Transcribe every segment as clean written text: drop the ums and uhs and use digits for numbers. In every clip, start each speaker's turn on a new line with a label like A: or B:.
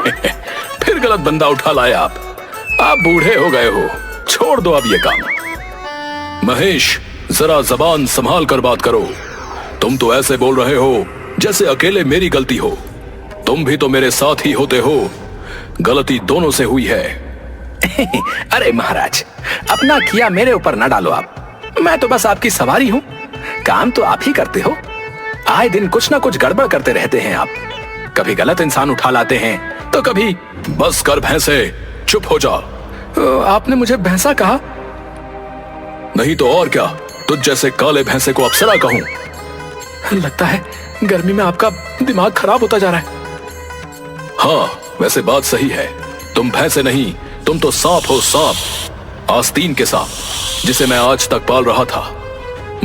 A: फिर गलत बंदा उठा लाए आप बूढ़े हो गए हो, छोड़ दो अब ये काम। महेश, जरा जबान संभाल कर बात करो। तुम तो ऐसे बोल रहे हो जैसे अकेले मेरी गलती हो। तुम भी तो मेरे साथ ही होते हो, गलती दोनों से हुई है।
B: अरे महाराज, अपना किया मेरे ऊपर ना डालो आप। मैं तो बस आपकी सवारी हूँ, काम तो आप ही करते हो। आए दिन कुछ ना कुछ गड़बड़ करते रहते हैं आप। कभी गलत इंसान उठा लाते हैं तो कभी।
A: बस कर भैंसे, चुप हो जा।
B: आपने मुझे भैंसा कहा?
A: नहीं तो और क्या, तुझ जैसे काले भैंसे को अप्सरा कहूं।
B: लगता है गर्मी में आपका दिमाग खराब होता जा रहा है।
A: हाँ, वैसे बात सही है। तुम भैंसे नहीं, तुम तो सांप हो, सांप, आस्तीन के सांप, जिसे मैं आज तक पाल रहा था।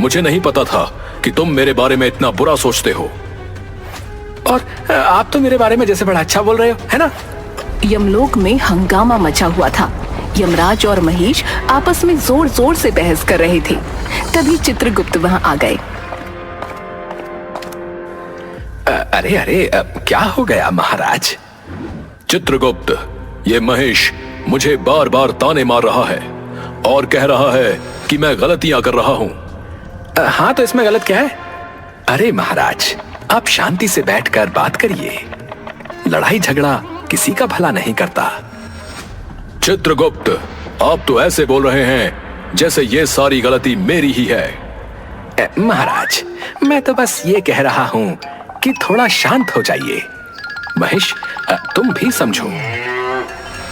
A: मुझे नहीं पता था कि तुम मेरे बारे में इतना बुरा सोचते हो।
B: और आप तो मेरे बारे में जैसे बड़ा अच्छा बोल रहे हो, है ना?
C: यमलोक में हंगामा मचा हुआ था। यमराज और महेश आपस में जोर जोर से बहस कर रहे थे। तभी चित्रगुप्त वहां आ गए।
B: अरे अरे, क्या हो गया महाराज?
A: चित्रगुप्त, ये महेश मुझे बार बार ताने मार रहा है और कह रहा है कि मैं गलतियां कर रहा हूं।
B: हाँ, तो इसमें गलत क्या है? अरे महाराज, आप शांति से बैठकर बात करिए। लड़ाई झगड़ा किसी का भला नहीं करता।
A: चित्रगुप्त, आप तो ऐसे बोल रहे हैं जैसे ये सारी गलती मेरी ही है।
B: महाराज, मैं तो बस ये कह रहा हूं कि थोड़ा शांत हो जाइए। महेश, तुम भी समझो।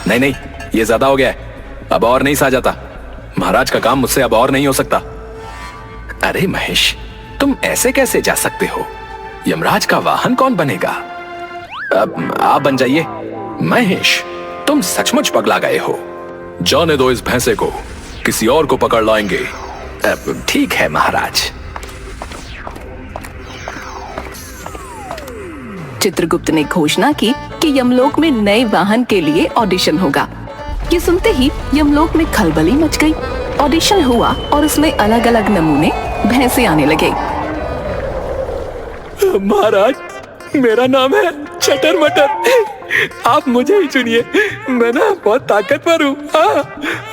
B: नहीं नहीं, ये ज्यादा हो गया है, अब और नहीं सहा जाता। महाराज का काम मुझसे अब और नहीं हो सकता। अरे महेश, तुम ऐसे कैसे जा सकते हो? यमराज का वाहन कौन बनेगा? अब आप बन जाइए। महेश, तुम सचमुच पगला गए हो।
A: जाने दो इस भैंसे को, किसी और को पकड़ लाएंगे।
B: ठीक है महाराज।
C: चित्रगुप्त ने घोषणा की कि यमलोक में नए वाहन के लिए ऑडिशन होगा। ये सुनते ही यमलोक में खलबली मच गई। ऑडिशन हुआ और उसमें अलग अलग नमूने भैंसे आने लगे।
B: महाराज, मेरा नाम है चटर मटर। आप मुझे ही चुनिए। मैं ना बहुत ताकतवर हूँ।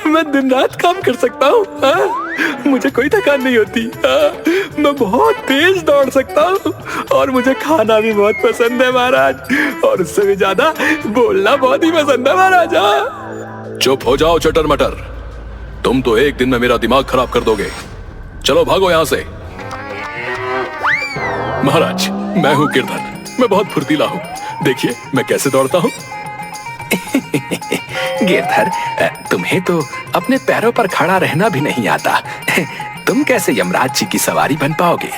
B: मैं दिन रात काम कर सकता हूँ। मुझे कोई थकान नहीं होती। मैं बहुत तेज दौड़ सकता हूँ और मुझे खाना भी बहुत पसंद है महाराज, और उससे भी ज्यादा बोलना बहुत ही पसंद है महाराज।
A: चुप हो जाओ चटर मटर, तुम तो एक दिन में मेरा दिमाग खराब कर दोगे। चलो भागो यहां से। महाराज, मैं हूं गिरधर, मैं बहुत फुर्तीला हूं। देखिए मैं कैसे दौड़ता हूं।
B: गिरधर, तुम्हें तो अपने पैरों पर खड़ा रहना भी नहीं आता। तुम कैसे यमराज जी की सवारी बन पाओगे?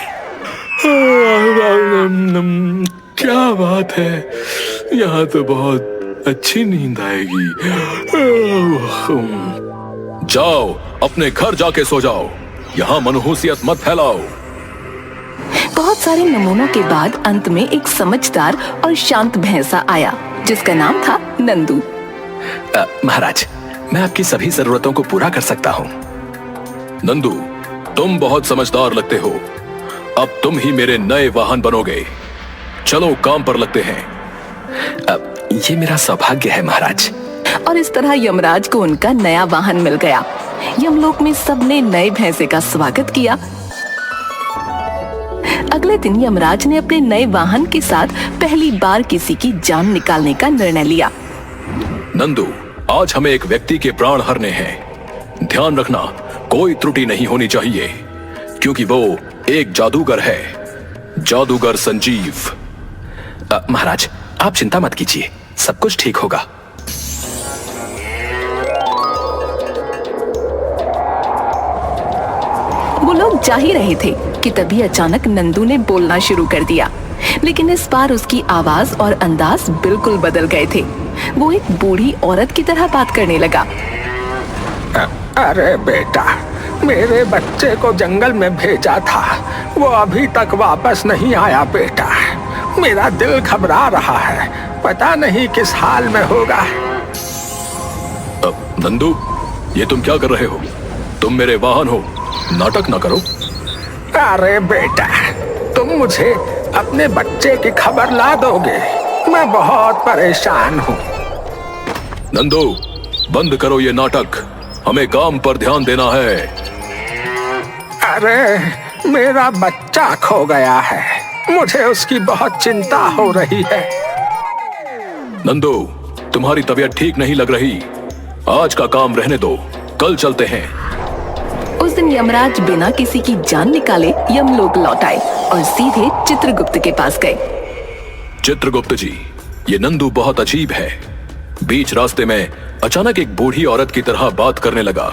A: क्या बात है, यहाँ तो बहुत अच्छी नींद आएगी। जाओ अपने घर जाके सो जाओ, यहाँ मनहूसियत मत फैलाओ।
C: बहुत सारे नमूनों के बाद अंत में एक समझदार और शांत भैंसा आया जिसका नाम था नंदू।
B: महाराज, मैं आपकी सभी जरूरतों को पूरा कर सकता हूँ।
A: नंदू, तुम बहुत समझदार लगते हो। अब तुम ही मेरे नए वाहन बनोगे। चलो काम पर लगते हैं।
B: ये मेरा सौभाग्य है महाराज।
C: और इस तरह यमराज को उनका नया वाहन मिल गया। यमलोक में सबने नए भैंसे का स्वागत किया। अगले दिन यमराज ने अपने नए वाहन के साथ पहली बार किसी की जान निकालने का निर्णय लिया।
A: नंदू, आज हमें एक व्यक्ति के प्राण हरने हैं। ध्यान रखना, कोई त्रुटि नहीं होनी चाहिए, क्योंकि वो एक जादूगर है, जादूगर संजीव।
B: महाराज, आप चिंता मत कीजिए, सब कुछ ठीक होगा।
C: वो लोग जा ही रहे थे कि तभी अचानक नंदू ने बोलना शुरू कर दिया, लेकिन इस बार उसकी आवाज और अंदाज बिल्कुल बदल गए थे। वो एक बूढ़ी औरत की तरह बात करने लगा।
B: अरे बेटा, मेरे बच्चे को जंगल में भेजा था, वो अभी तक वापस नहीं आया बेटा। मेरा दिल घबरा रहा है, पता नहीं किस हाल में होगा।
A: नंदू, ये तुम क्या कर रहे हो? तुम मेरे वाहन हो, नाटक ना करो।
B: अरे बेटा, तुम मुझे अपने बच्चे की खबर ला दोगे? मैं बहुत परेशान हूँ।
A: नंदू, बंद करो ये नाटक, हमें काम पर ध्यान देना है।
B: अरे मेरा बच्चा खो गया है, मुझे उसकी बहुत चिंता हो रही है।
A: नंदू, तुम्हारी तबीयत ठीक नहीं लग रही, आज का काम रहने दो, कल चलते हैं।
C: उस दिन यमराज बिना किसी की जान निकाले यमलोक लौट आए और सीधे चित्रगुप्त के पास गए।
A: चित्रगुप्त जी, ये नंदू बहुत अजीब है। बीच रास्ते में अचानक एक बूढ़ी औरत की तरह बात करने लगा।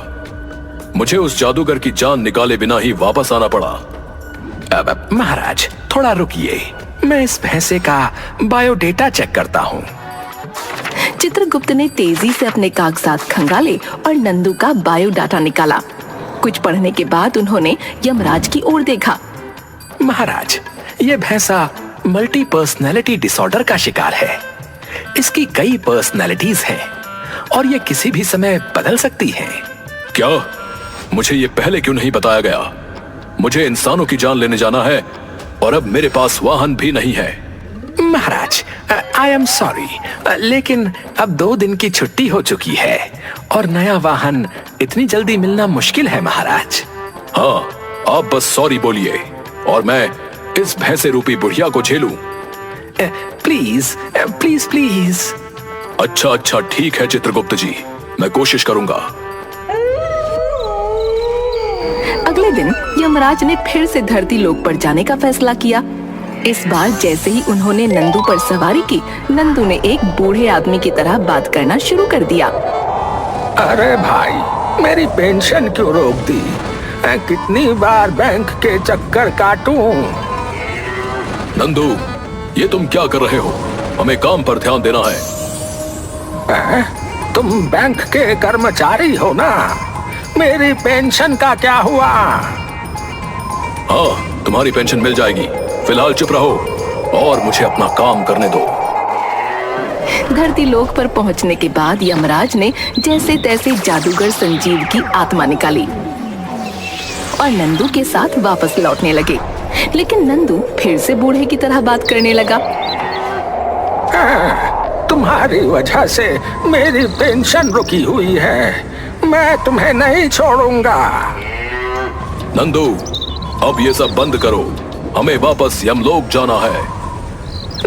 A: मुझे उस जादूगर की जान निकाले बिना ही वापस आना पड़ा।
B: अब महाराज थोड़ा रुकिए, मैं इस भैंसे का बायोडेटा चेक करता हूँ।
C: चित्रगुप्त ने तेजी से अपने कागजात खंगाले और नंदू का बायोडाटा निकाला। कुछ पढ़ने के बाद उन्होंने यमराज की ओर देखा।
B: महाराज, ये भैंसा मल्टी पर्सनैलिटी डिसऑर्डर का शिकार है। इसकी कई पर्सनैलिटीज हैं और ये किसी भी समय बदल सकती है।
A: क्या? मुझे ये पहले क्यों नहीं बताया गया? मुझे इंसानों की जान लेने जाना है और अब मेरे पास वाहन भी नहीं है।
B: महाराज, आई एम सॉरी, लेकिन अब 2 दिन की छुट्टी हो चुकी है और नया वाहन इतनी जल्दी मिलना मुश्किल है महाराज।
A: हाँ, आप बस सॉरी बोलिए और मैं इस भैंसे रूपी बुढ़िया को झेलूं।
B: Please please please.
A: अच्छा, ठीक है चित्रगुप्त जी, मैं कोशिश करूंगा।
C: अगले दिन यमराज ने फिर से धरती लोक पर जाने का फैसला किया। इस बार जैसे ही उन्होंने नंदू पर सवारी की, नंदू ने एक बूढ़े आदमी की तरह बात करना शुरू कर दिया।
B: अरे भाई, मेरी पेंशन क्यों रोक दी? मैं कितनी बार बैंक के चक्कर काटूं?
A: नंदू, ये तुम क्या कर रहे हो? हमें काम पर ध्यान देना है।
B: तुम बैंक के कर्मचारी हो ना? मेरी पेंशन का क्या हुआ?
A: हाँ, तुम्हारी पेंशन मिल जाएगी, फिलहाल चुप रहो और मुझे अपना काम करने दो।
C: धरती लोक पर पहुंचने के बाद यमराज ने जैसे तैसे जादूगर संजीव की आत्मा निकाली और नंदू के साथ वापस लौटने लगे। लेकिन नंदू फिर से बूढ़े की तरह बात करने लगा।
B: तुम्हारी वजह से मेरी पेंशन रुकी हुई है, मैं तुम्हें नहीं छोड़ूंगा।
A: नंदू, अब ये सब बंद करो, हमें वापस यमलोक जाना है।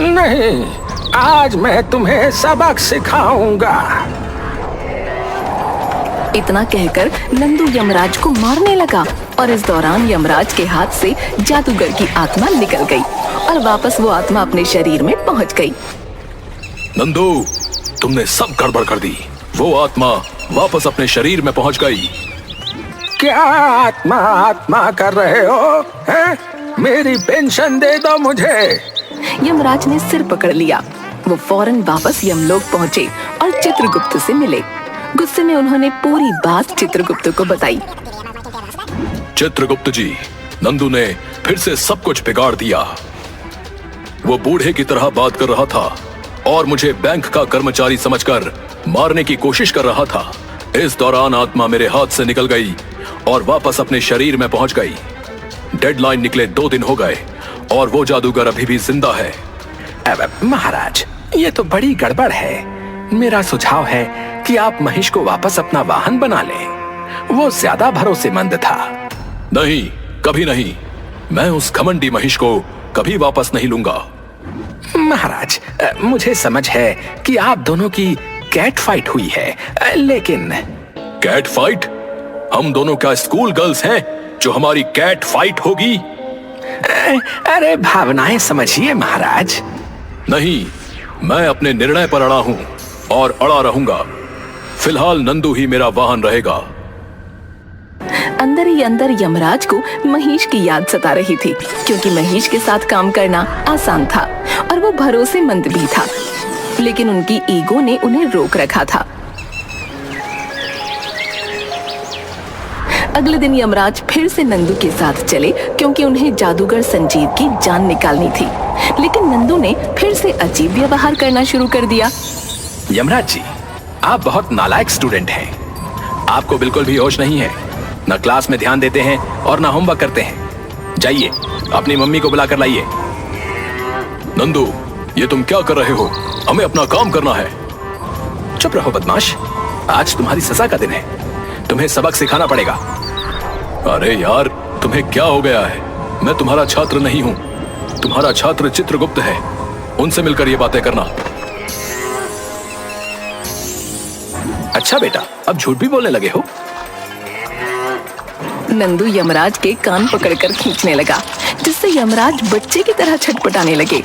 B: नहीं, आज मैं तुम्हें सबक सिखाऊंगा।
C: इतना कहकर नंदू यमराज को मारने लगा और इस दौरान यमराज के हाथ से जादूगर की आत्मा निकल गई और वापस वो आत्मा अपने शरीर में पहुंच गई।
A: नंदू, तुमने सब गड़बड़ कर दी। वो आत्मा वापस अपने शरीर में पहुंच गई।
B: क्या आत्मा आत्मा कर रहे हो? हैं? मेरी पेंशन दे दो मुझे।
C: यमराज ने सिर पकड़ लिया। वो फौरन वापस यमलोक पहुंचे और चित्रगुप्त से मिले। गुस्से में उन्होंने पूरी बात चित्रगुप्त को बताई।
A: चित्रगुप्त जी, नंदू ने फिर से सब कुछ बिगाड़ दिया। वो बूढ़े की तरह बात कर रहा था और मुझे बैंक का कर्मचारी समझकर मारने की कोशिश कर रहा था। इस दौरान आत्मा मेरे हाथ से निकल गई और वापस अपने शरीर में पहुंच गई। डेडलाइन निकले 2 दिन हो गए और वो जादूगर अभी भी जिंदा है।
B: अब महाराज, ये तो बड़ी गड़बड़ है। मेरा सुझाव है कि आप महेश को वापस अपना वाहन बना लें। वो ज्यादा भरोसेमंद था।
A: नहीं, कभी नहीं। मैं उस घमंडी महेश को कभी वापस नहीं लूंगा।
B: महाराज, मुझे समझ है कि आप दोनों की कैट फाइट हुई है, लेकिन
A: कैट फाइट? हम दोनों क्या स्कूल गर्ल्स हैं जो हमारी कैट फाइट होगी?
B: अरे भावनाएं समझिए महाराज।
A: नहीं, मैं अपने निर्णय पर अड़ा हूं और अड़ा रहूंगा। फिलहाल नंदू ही मेरा वाहन रहेगा।
C: अंदर ही अंदर यमराज को महेश की याद सता रही थी, क्योंकि महेश के साथ काम करना आसान था और वो भरोसेमंद भी था। लेकिन उनकी ईगो ने उन्हें रोक रखा था। अगले दिन यमराज फिर से नंदू के साथ चले, क्योंकि उन्हें जादूगर संजीव की जान निकालनी थी। लेकिन नंदू ने फिर से अजीब व्यवहार करना शुरू कर दिया।
B: यमराज जी, आप बहुत नालायक स्टूडेंट हैं। आपको बिल्कुल भी होश नहीं है। न क्लास में ध्यान देते हैं और न होमवर्क करते हैं। जाइए, अपनी मम्मी को बुला कर लाइए।
A: नंदू, ये तुम क्या कर रहे हो? हमें अपना काम करना है।
B: चुप रहो बदमाश, आज तुम्हारी सजा का दिन है, तुम्हें सबक सिखाना पड़ेगा।
A: अरे यार, तुम्हें क्या हो गया है? मैं तुम्हारा छात्र नहीं हूं, तुम्हारा छात्र चित्रगुप्त है, उनसे मिलकर ये बातें करना।
B: अच्छा बेटा, अब झूठ भी बोलने लगे हो?
C: नंदू यमराज के कान पकड़कर खींचने लगा, जिससे यमराज बच्चे की तरह छटपटाने लगे।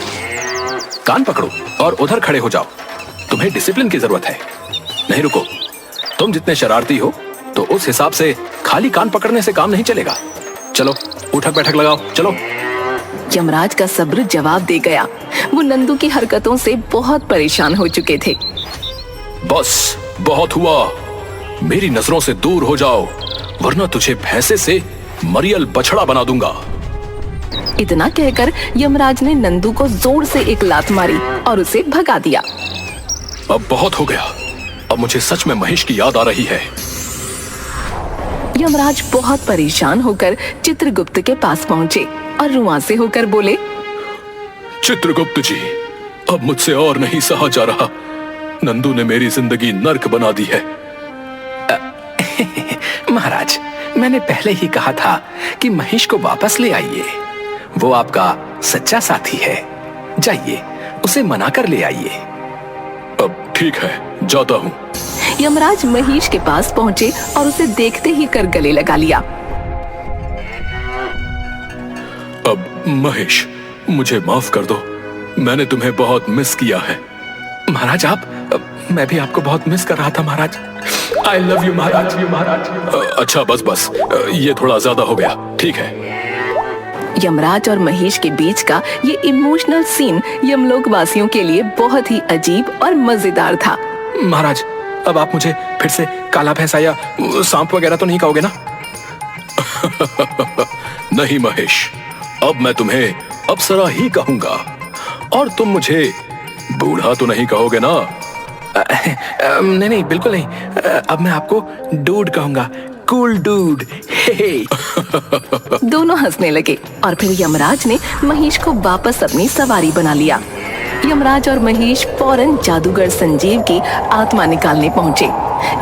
B: कान पकड़ो और उधर खड़े हो जाओ, तुम्हें डिसिप्लिन की जरूरत है। नहीं रुको, तुम जितने शरारती हो तो उस हिसाब से खाली कान पकड़ने से काम नहीं चलेगा। चलो उठक बैठक लगाओ, चलो।
C: यमराज का सब्र जवाब दे गया। वो नंदू की हरकतों से बहुत परेशान हो चुके थे।
A: बस बहुत हुआ, मेरी नजरों से दूर हो जाओ, वरना तुझे भैंसे से मरियल बछड़ा बना दूंगा।
C: इतना कहकर यमराज ने नंदू को जोर से एक लात मारी और उसे भगा दिया।
A: अब बहुत हो गया, अब मुझे सच में महेश की याद आ रही है।
C: यमराज बहुत परेशान होकर चित्रगुप्त के पास पहुंचे और रुआंसे होकर बोले,
A: चित्रगुप्त जी, अब मुझसे और नहीं सहा जा रहा, नंदू ने मेरी जिंदगी नर्क बना दी है।
B: महाराज, मैंने पहले ही कहा था कि महेश को वापस ले आइए, वो आपका सच्चा साथी है। जाइए, उसे मनाकर ले आइए।
A: अब ठीक है, जाता हूँ।
C: यमराज महेश के पास पहुंचे और उसे देखते ही कर गले लगा लिया।
A: अब महेश, मुझे माफ कर दो, मैंने तुम्हें बहुत मिस किया है।
B: महाराज मैं भी आपको बहुत मिस कर रहा था महाराज। आई लव यू महाराज।
A: अच्छा बस, ये थोड़ा ज्यादा हो गया, ठीक है।
C: यमराज और महेश के बीच का ये इमोशनल सीन यमलोक वासियों के लिए बहुत ही अजीब और मजेदार था।
B: महाराज, अब आप मुझे फिर से काला भैंसा या सांप वगैरह तो नहीं कहोगे ना?
A: नहीं महेश, अब मैं तुम्हें अप्सरा ही कहूंगा, और तुम मुझे बूढ़ा तो नहीं कहोगे ना?
B: नहीं, बिल्कुल नहीं। अब मैं आपको डूड कहूंगा, कूल डूड।
C: दोनों हंसने लगे और फिर यमराज ने महेश को वापस अपनी सवारी बना लिया। यमराज और महेश फौरन जादूगर संजीव की आत्मा निकालने पहुंचे।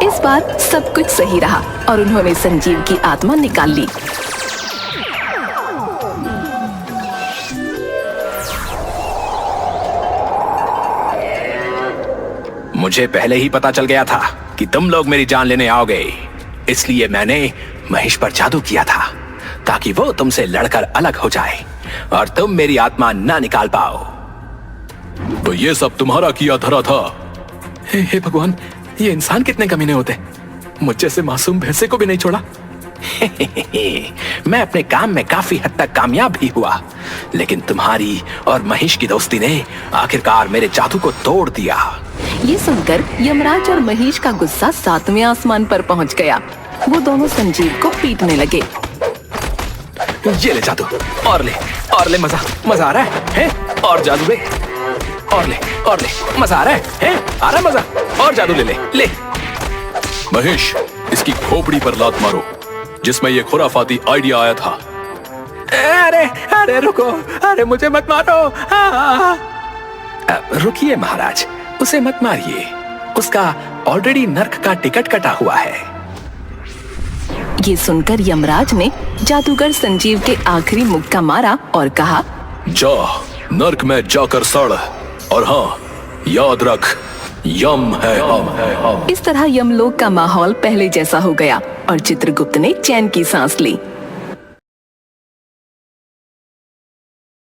C: इस बार सब कुछ सही रहा और उन्होंने संजीव की आत्मा निकाल ली।
B: मुझे पहले ही पता चल गया था कि तुम लोग मेरी जान लेने आओगे, इसलिए मैंने महेश पर जादू किया था ताकि वो तुमसे लड़कर अलग हो जाए और तुम मेरी आत्मा ना निकाल पाओ।
A: तो ये सब तुम्हारा किया धरा था?
B: हे भगवान, ये इंसान कितने कमीने होते, मुझ जैसे मासूम भैंसे को भी नहीं छोड़ा। मैं अपने काम में काफी हद तक कामयाब भी हुआ, लेकिन तुम्हारी और महेश की दोस्ती ने आखिरकार मेरे जादू को तोड़ दिया।
C: ये सुनकर यमराज और महेश का गुस्सा 7वें आसमान पर पहुंच गया। वो दोनों संजीव को पीटने लगे।
B: ये ले जादू, और ले, मजा आ रहा है? और जादू ले, और ले, मजा आ रहा है? आ रहा मजा? और जादू ले।
A: महेश, इसकी खोपड़ी पर लात मारो, जिसमें ये खुराफाती आइडिया आया था।
B: अरे रुको, अरे मुझे मत मारो। रुकिए महाराज, उसे मत मारिए, उसका ऑलरेडी नर्क का टिकट कटा हुआ है।
C: ये सुनकर यमराज ने जादूगर संजीव के आखिरी मुक्का मारा और कहा,
A: जा नर्क में जाकर सड़, और हाँ याद रख, यम है हम।
C: इस तरह यमलोक का माहौल पहले जैसा हो गया और चित्रगुप्त ने चैन की सांस ली।